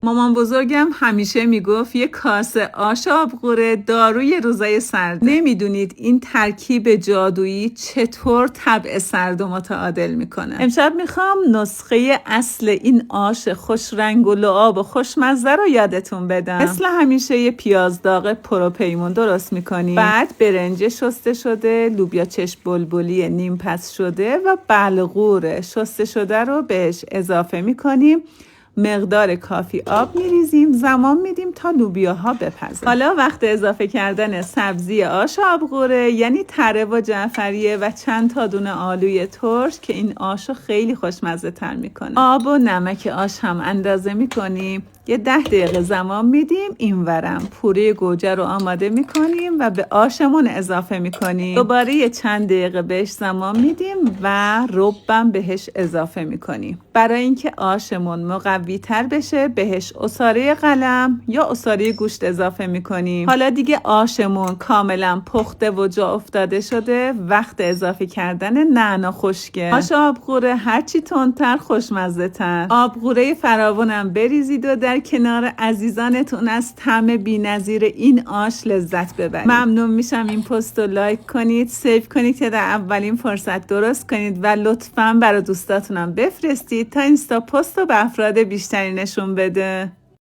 مامان بزرگم همیشه میگفت یه کاسه آش آبغوره داروی روزای سرد. نمیدونید این ترکیب جادویی چطور طبع سرد و متعادل میکنه. امشب میخوام نسخه اصل این آش خوش رنگ و لعاب و خوشمزه رو یادتون بدم. مثل همیشه یه پیاز داغ پروپیمون درست میکنیم. بعد برنج شسته شده، لوبیا چشم بلبلی نیم پس شده و بلغور شسته شده رو بهش اضافه میکنیم. مقدار کافی آب میریزیم، زمان میدیم تا لوبیاها بپزن. حالا وقت اضافه کردن سبزی آش آبغوره، یعنی تره و جعفریه و چند تا دونه آلوی ترش که این آشو خیلی خوشمزه تر میکنه. آب و نمک آش هم اندازه میکنیم. یه 10 دقیقه زمان میدیم. اینورم پوره گوجه رو آماده میکنیم و به آشمون اضافه میکنیم. دوباره یه چند دقیقه بهش زمان میدیم و ربم بهش اضافه میکنیم. برای اینکه آشمون مقوی تر بشه بهش عصاره قلم یا عصاره گوشت اضافه میکنیم. حالا دیگه آشمون کاملا پخته و جا افتاده شده. وقت اضافه کردن نعنا خشکه. آش آبغوره هرچی تندتر خوشمزه تر. آبغوره فراوانم بریزید و در کنار عزیزانتون از طعم بی‌نظیر این آش لذت ببرید. ممنون میشم این پست رو لایک کنید، سیو کنید که در اولین فرصت درست کنید و لطفاً برای دوستاتونم بفرستید تا اینستا پست رو به افراد بیشتری نشون بده.